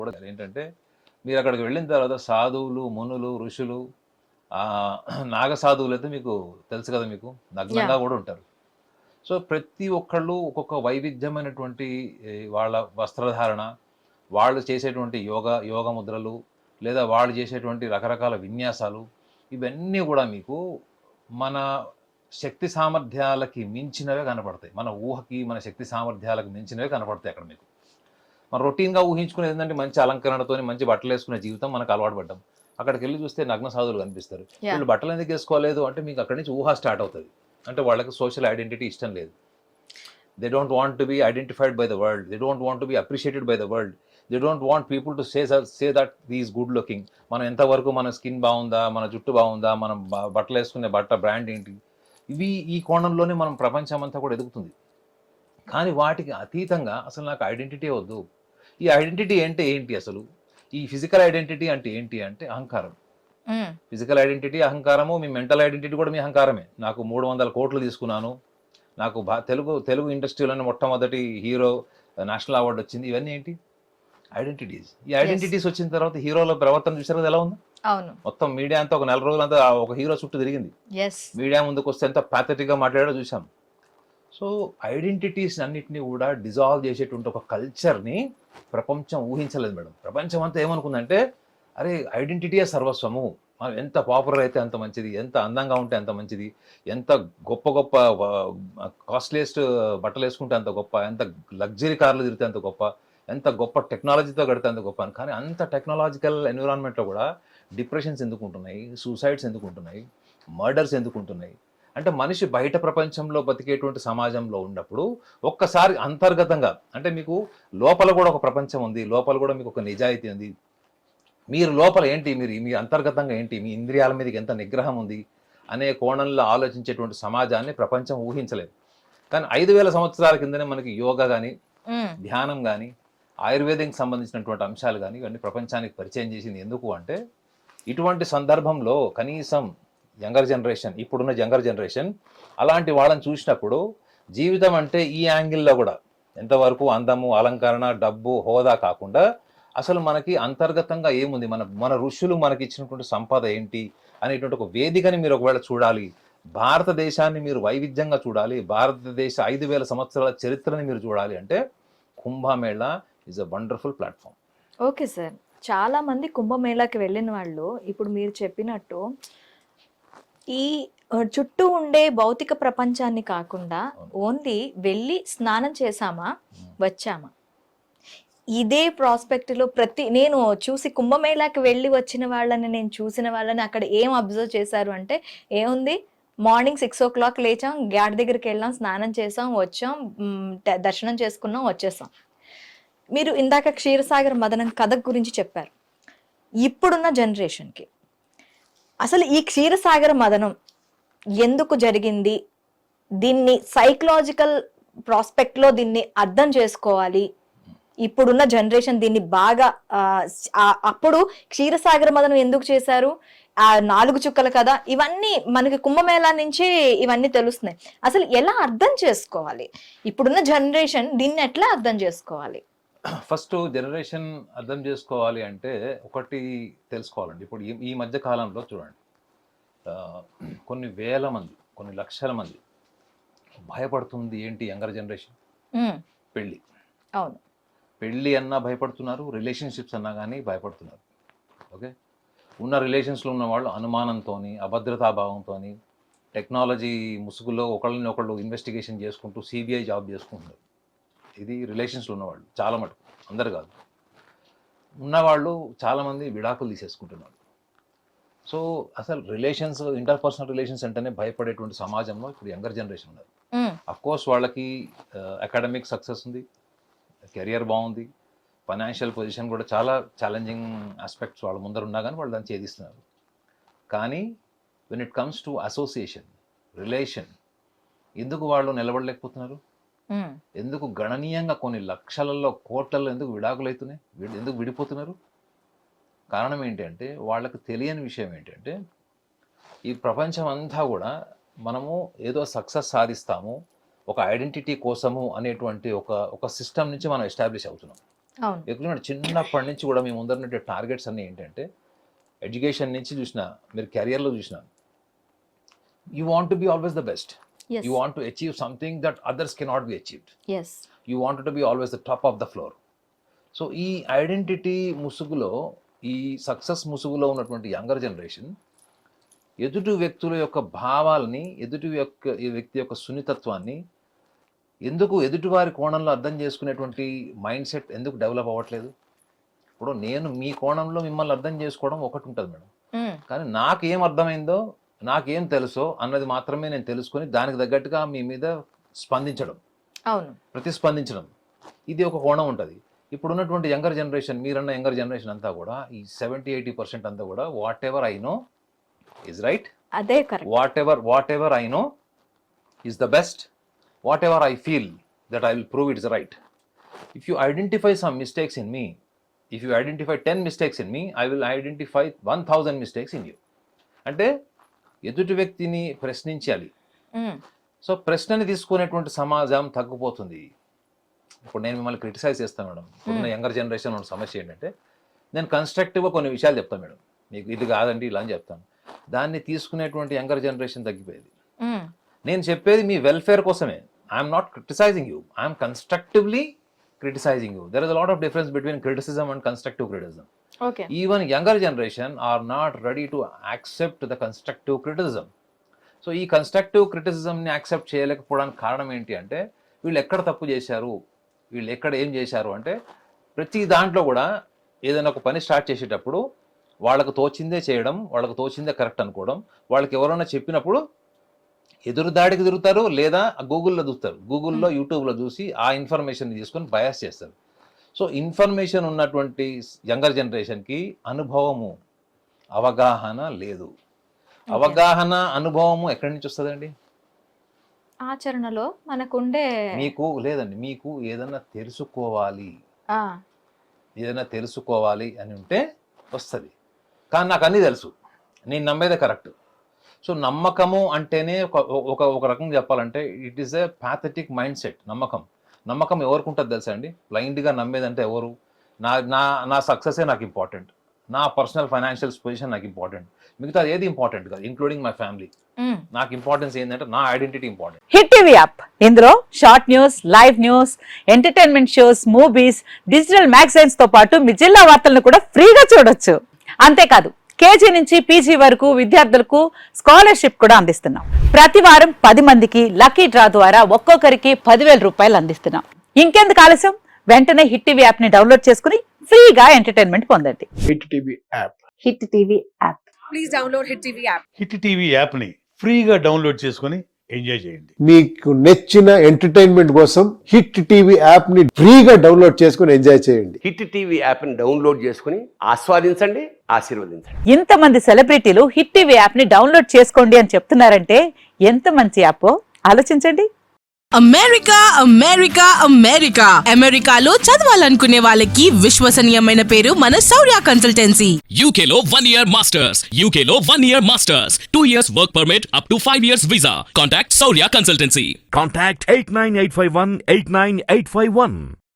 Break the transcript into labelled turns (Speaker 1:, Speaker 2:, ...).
Speaker 1: కూడా ఏంటంటే మీరు అక్కడికి వెళ్ళిన తర్వాత సాధువులు, మునులు, ఋషులు, నాగ సాధువులు అయితే మీకు తెలుసు కదా, మీకు నగ్నంగా
Speaker 2: యాహ్!
Speaker 1: కూడా ఉంటారు. సో ప్రతి ఒక్కళ్ళు ఒక్కొక్క వైవిధ్యమైనటువంటి వాళ్ళ వస్త్రధారణ, వాళ్ళు చేసేటువంటి యోగ ముద్రలు, లేదా వాళ్ళు చేసేటువంటి రకరకాల విన్యాసాలు, ఇవన్నీ కూడా మీకు మన శక్తి సామర్థ్యాలకి మించినవే కనపడతాయి. మన ఊహకి, మన శక్తి సామర్థ్యాలకు మించినవే కనపడతాయి అక్కడ మీకు. మనం రొటీన్‌గా ఊహించుకునేది ఏంటంటే మంచి అలంకరణతోని మంచి బట్టలేసుకునే జీవితం మనకు అలవాటు పడ్డాం. అక్కడికెళ్లి చూస్తే నగ్న సాధువులు కనిపిస్తారు.
Speaker 2: యాహ్!
Speaker 1: వీళ్ళు బట్టలు ఎందుకు ఏసుకోలేదు అంటే మీకు అక్కడి నుంచి ఊహ స్టార్ట్ అవుతది. అంటే వాళ్ళకి సోషల్ ఐడెంటిటీ ఇష్టం లేదు. They don't want to be identified by the world. They don't want to be appreciated by the world. They don't want people to say that he is good looking. మనం ఎంతవరకు మన skin బాగుందా, మన జుట్టు బాగుందా, మనం బట్టలేసుకునే బ్రాండ్ ఏంటి? ఇవి ఈ కోణంలోనే మనం ప్రపంచం అంతా కూడా ఎదుగుతుంది. కానీ వాటికి అతీతంగా అసలు నాకు ఐడెంటిటీ వద్దు. ఈ ఐడెంటిటీ అంటే ఏంటి అసలు? ఈ ఫిజికల్ ఐడెంటిటీ అంటే ఏంటి అంటే అహంకారం.
Speaker 2: హ్మ్.
Speaker 1: ఫిజికల్ ఐడెంటిటీ అహంకారము, మీ మెంటల్ ఐడెంటిటీ కూడా మీ అహంకారమే. నాకు 300 కోట్లు తీసుకున్నాను. నాకు తెలుగు ఇండస్ట్రీలోనే మొట్టమొదటి హీరో నేషనల్ అవార్డ్ వచ్చింది. ఇవన్నీ ఏంటి? ఐడెంటిటీస్. ఈ
Speaker 2: యెస్.
Speaker 1: ఐడెంటిటీస్ వచ్చిన తర్వాత హీరోల ప్రవర్తన చూసారు కదా ఎలా ఉందో?
Speaker 2: అవును.
Speaker 1: మొత్తం మీడియా అంతా ఒక నెల రోజులంతా ఒక హీరో చుట్టూ తిరిగింది.
Speaker 2: యెస్.
Speaker 1: మీడియా ముందుకు వస్తే ఎంత ప్యాథెటిక్‌గా మాట్లాడాడో చూసాం. సో ఐడెంటిటీస్ అన్నిటిని కూడా డిజాల్వ్ చేసేటువంటి ఒక కల్చర్ని ప్రపంచం ఊహించలేదు మేడం. ప్రపంచం అంతా ఏమనుకుందంటే, అరే ఐడెంటిటీయే సర్వస్వము, మనం ఎంత పాపులర్ అయితే అంత మంచిది, ఎంత అందంగా ఉంటే అంత మంచిది, ఎంత గొప్ప గొప్ప కాస్ట్లీయెస్ట్ బట్టలు వేసుకుంటే అంత గొప్ప, ఎంత లగ్జరీ కార్లు తిరిగితే అంత గొప్ప, ఎంత గొప్ప టెక్నాలజీతో గడితే అంత గొప్ప అని. కానీ అంత టెక్నాలజికల్ ఎన్విరాన్మెంట్లో కూడా డిప్రెషన్స్ ఎందుకు ఉంటున్నాయి, సూసైడ్స్ ఎందుకు ఉంటున్నాయి, మర్డర్స్ ఎందుకు ఉంటున్నాయి అంటే మనిషి బయట ప్రపంచంలో బతికేటువంటి సమాజంలో ఉన్నప్పుడు ఒక్కసారి అంతర్గతంగా అంటే మీకు లోపల కూడా ఒక ప్రపంచం ఉంది, లోపల కూడా మీకు ఒక నిజాయితీ ఉంది, మీరు లోపల ఏంటి, మీ అంతర్గతంగా ఏంటి, మీ ఇంద్రియాల మీదకి ఎంత నిగ్రహం ఉంది అనే కోణంలో ఆలోచించేటువంటి సమాజాన్ని ప్రపంచం ఊహించలేదు. కానీ 5,000 సంవత్సరాల కిందనే మనకి యోగా కానీ,
Speaker 2: హ్మ్.
Speaker 1: ధ్యానం కానీ, ఆయుర్వేదంకి సంబంధించినటువంటి అంశాలు కానీ ఇవన్నీ ప్రపంచానికి పరిచయం చేసింది. ఎందుకు అంటే ఇటువంటి సందర్భంలో కనీసం ఇప్పుడున్న యంగర్ జనరేషన్ అలాంటి వాళ్ళని చూసినప్పుడు జీవితం అంటే ఈ యాంగిల్లో కూడా ఎంతవరకు అందము, అలంకరణ, డబ్బు, హోదా కాకుండా అసలు మనకి అంతర్గతంగా ఏముంది, మన ఋషులు మనకి ఇచ్చినటువంటి సంపద ఏంటి అనేటువంటి ఒక వేదికని మీరు ఒకవేళ చూడాలి, భారతదేశాన్ని మీరు వైవిధ్యంగా చూడాలి, భారతదేశ 5,000 సంవత్సరాల చరిత్రని మీరు చూడాలి అంటే Kumbh Mela is a wonderful platform.
Speaker 2: Okay sir. చాలా మంది కుంభమేళాకి వెళ్ళిన వాళ్ళు ఇప్పుడు మీరు చెప్పినట్టు ఈ చుట్టూ ఉండే భౌతిక ప్రపంచాన్ని కాకుండా ఓన్లీ వెళ్ళి స్నానం చేశామా, వచ్చామా? ఇదే ప్రాస్పెక్ట్‌లో నేను చూసి కుంభమేళాకి వెళ్ళి వచ్చిన వాళ్ళని, నేను చూసిన వాళ్ళని అక్కడ ఏం అబ్జర్వ్ చేశారు అంటే, ఏముంది మార్నింగ్ 6:00 లేచాం, ఘాట్ దగ్గరికెళ్ళాం, స్నానం చేసాం, వచ్చాం, దర్శనం చేసుకున్నాం, వచ్చేసాం. మీరు ఇందాక క్షీరసాగర మదనం కథ గురించి చెప్పారు. ఇప్పుడున్న జనరేషన్‌కి అసలు ఈ క్షీరసాగర మదనం ఎందుకు జరిగింది? దీన్ని సైకలాజికల్ ప్రాస్పెక్ట్‌లో దీన్ని అర్థం చేసుకోవాలి. ఇప్పుడున్న జనరేషన్ దీన్ని బాగా అప్పుడు క్షీరసాగర మదనం ఎందుకు చేశారు, ఆ 4 చుక్కల కథ, ఇవన్నీ మనకి కుంభమేళా నుంచి ఇవన్నీ తెలుస్తున్నాయి. అసలు ఎలా అర్థం చేసుకోవాలి? ఇప్పుడున్న జనరేషన్ దీన్ని ఎట్లా అర్థం చేసుకోవాలి?
Speaker 1: ఫస్ట్ జనరేషన్ అర్థం చేసుకోవాలి అంటే ఒకటి తెలుసుకోవాలండి. ఇప్పుడు ఈ మధ్య కాలంలో చూడండి, కొన్ని వేల మంది, కొన్ని లక్షల మంది భయపడుతుంది ఏంటి యంగర్ జనరేషన్? పెళ్ళి.
Speaker 2: అవును.
Speaker 1: పెళ్ళి అన్నా భయపడుతున్నారు, రిలేషన్షిప్స్ అన్నా కానీ భయపడుతున్నారు. ఓకే, ఉన్న రిలేషన్స్లో ఉన్న వాళ్ళు అనుమానంతో, అభద్రతాభావంతో, టెక్నాలజీ ముసుగులో ఒకళ్ళని ఒకళ్ళు ఇన్వెస్టిగేషన్ చేసుకుంటూ సిబిఐ జాబ్ చేసుకుంటున్నారు. ఇది రిలేషన్స్లో ఉన్నవాళ్ళు చాలా మటుకు, అందరు కాదు. ఉన్నవాళ్ళు చాలామంది విడాకులు తీసేసుకుంటున్నారు. సో అసలు రిలేషన్స్, ఇంటర్పర్సనల్ రిలేషన్స్ అంటేనే భయపడేటువంటి సమాజంలో ఇప్పుడు యంగర్ జనరేషన్ ఉన్నారు. అఫ్కోర్స్ వాళ్ళకి అకాడమిక్ సక్సెస్ ఉంది, కెరియర్ బాగుంది, ఫైనాన్షియల్ పొజిషన్ కూడా చాలా ఛాలెంజింగ్ ఆస్పెక్ట్స్ వాళ్ళ ముందర ఉన్నా కానీ వాళ్ళు దాన్ని ఛేదిస్తున్నారు. కానీ when it comes to association, relation, ఎందుకు వాళ్ళు నిలబడలేకపోతున్నారు? ఎందుకు గణనీయంగా కొన్ని లక్షలలో, కోట్లలో ఎందుకు విడాకులు అవుతున్నాయి, ఎందుకు విడిపోతున్నారు? కారణం ఏంటంటే వాళ్ళకి తెలియని విషయం ఏంటంటే ఈ ప్రపంచం అంతా కూడా మనము ఏదో సక్సెస్ సాధిస్తాము ఒక ఐడెంటిటీ కోసము అనేటువంటి ఒక సిస్టమ్ నుంచి మనం ఎస్టాబ్లిష్ అవుతున్నాం.
Speaker 2: అవును.
Speaker 1: ఎందుకంటే చిన్నప్పటి నుంచి కూడా మీ ముందర టార్గెట్స్ అన్నీ ఏంటంటే ఎడ్యుకేషన్ నుంచి చూసినా, మీరు కెరియర్లో చూసినా, you want to be always the best.
Speaker 2: Yes.
Speaker 1: You want to achieve something that others cannot be achieved.
Speaker 2: Yes.
Speaker 1: You want to be always the top of the floor. So ఈ identity ముసుగులో, ఈ success ముసుగులో ఉన్నటువంటి younger generation ఎదుటి వ్యక్తుల యొక్క భావాలని, ఈ వ్యక్తి యొక్క సున్నితత్వాన్ని ఎందుకు ఎదుటివారి కోణంలో అర్థం చేసుకునేటువంటి మైండ్ సెట్ ఎందుకు డెవలప్ అవ్వట్లేదు? ఇప్పుడు నేను మీ కోణంలో మిమ్మల్ని అర్థం చేసుకోవడం ఒకటి ఉంటుంది మేడం, కానీ నాకేం అర్థమైందో, నాకేం తెలుసో అన్నది మాత్రమే నేను తెలుసుకొని దానికి తగ్గట్టుగా మీ మీద స్పందించడం,
Speaker 2: అవును,
Speaker 1: ప్రతిస్పందించడం, ఇది ఒక కోణం ఉంటుంది. ఇప్పుడు ఉన్నటువంటి యంగర్ జనరేషన్, మీరన్న యంగర్ జనరేషన్ అంతా కూడా ఈ 70-80% అంతా కూడా whatever I know is right,
Speaker 2: అదే correct,
Speaker 1: whatever I know is the best, whatever I feel that I will prove it's right. If you identify some mistakes in me, if you identify 10 mistakes in me, I will identify 1000 mistakes in you. అంటే ఎదుటి వ్యక్తిని ప్రశ్నించాలి. So ప్రశ్నని తీసుకునేటువంటి సమాజం తగ్గిపోతుంది. ఇప్పుడు నేను మిమ్మల్ని క్రిటిసైజ్ చేస్తాను మేడం. ఇప్పుడున్న యంగర్ జనరేషన్ ఉన్న సమస్య ఏంటంటే, నేను కన్స్ట్రక్టివ్గా కొన్ని విషయాలు చెప్తాను మేడం, మీకు ఇది కాదండి ఇలా అని చెప్తాను. దాన్ని తీసుకునేటువంటి యంగర్ జనరేషన్ తగ్గిపోయేది. నేను చెప్పేది మీ వెల్ఫేర్ కోసమే. I'm not criticizing you, I'm constructively criticizing you. There is a lot of difference between criticism and constructive criticism.
Speaker 2: Okay.
Speaker 1: Even younger generation are not ready to accept the constructive criticism. So ఈ constructive criticism ని accept చేయలేకపోవడానికి కారణం ఏంటి అంటే, వీళ్ళు ఎక్కడ తప్పు చేశారు, వీళ్ళు ఎక్కడ ఏం చేశారు అంటే, ప్రతి దాంట్లో కూడా ఏదైనా ఒక పని స్టార్ట్ చేసేటప్పుడు వాళ్ళకు తోచిందే చేయడం, వాళ్ళకు తోచిందే కరెక్ట్ అనుకోవడం, వాళ్ళకి ఎవరైనా చెప్పినప్పుడు ఎదురు దాడికి తిరుగుతారు, లేదా గూగుల్లో చూస్తారు, గూగుల్లో యూట్యూబ్లో చూసి ఆ ఇన్ఫర్మేషన్ తీసుకొని బయాస్ చేస్తారు. సో ఇన్ఫర్మేషన్ ఉన్నటువంటి యంగర్ జనరేషన్కి అనుభవము, అవగాహన లేదు. అవగాహన, అనుభవము ఎక్కడి నుంచి వస్తుందండి?
Speaker 2: ఆచరణలో మనకుండే.
Speaker 1: మీకు లేదండి, మీకు ఏదైనా తెలుసుకోవాలి అని ఉంటే వస్తుంది. కానీ నాకు అన్నీ తెలుసు, నేను నమ్మేదే కరెక్ట్. సో నమ్మకము అంటేనే ఒక రకంగా చెప్పాలంటే it is a pathetic mind set. నమ్మకం ఎవరికి ఉంటుంది తెలుసా అండి? బ్లైండ్గా నమ్మేదంటే ఎవరు? నా సక్సెసే నాకు ఇంపార్టెంట్, నా పర్సనల్ ఫైనాన్షియల్ పొజిషన్ నాకు ఇంపార్టెంట్, మిగతా ఏది ఇంపార్టెంట్ కాదు, ఇంక్లూడింగ్ మై ఫ్యామిలీ. నాకు ఇంపార్టెన్స్ ఏంటంటే నా identity important.
Speaker 3: Hit TV app, ఇందులో short news, live news, entertainment shows, movies, digital magazines తో పాటు మీ జిల్లా వార్తలను కూడా ఫ్రీగా చూడొచ్చు. అంతేకాదు కేజీ నుంచి పీజీ వరకు విద్యార్థులకు స్కాలర్షిప్ కూడా అందిస్తున్నాం. ప్రతి వారం 10 మందికి లక్కీ డ్రా ద్వారా ఒక్కొక్కరికి 10,000 రూపాయలు అందిస్తున్నాం. ఇంకెందుకు ఆలస్యం, వెంటనే హిట్ టీవీ యాప్ ని డౌన్లోడ్ చేసుకుని ఫ్రీగా ఎంటర్టైన్మెంట్ పొందండి.
Speaker 4: Hit TV app.
Speaker 3: Hit TV app.
Speaker 5: Please download hit TV app.
Speaker 4: Hit TV app ని ఫ్రీగా డౌన్లోడ్ చేసుకుని ఎంజాయ్ చేయండి.
Speaker 6: మీకు నచ్చిన ఎంటర్టైన్మెంట్ కోసం హిట్ టీవీ యాప్ ని ఫ్రీగా డౌన్లోడ్ చేసుకుని ఎంజాయ్ చేయండి.
Speaker 7: హిట్ టీవీ యాప్ ని డౌన్లోడ్ చేసుకుని ఆస్వాదించండి, ఆశీర్వదించండి.
Speaker 3: ఇంతమంది సెలబ్రిటీలు హిట్ టీవీ యాప్ ని డౌన్లోడ్ చేసుకోండి అని చెప్తున్నారంటే ఎంత మంచి యాప్ ఆలోచించండి.
Speaker 5: అమెరికాలో చదవాలనుకునే వాళ్ళకి విశ్వసనీయమైన పేరు మన శౌర్య కన్సల్టెన్సీ.
Speaker 8: UK లో 1 year masters, UK లో 1 year masters, 2 years work permit up to 5 years visa. Contact Saurya Consultancy.
Speaker 9: Contact 89851 89851.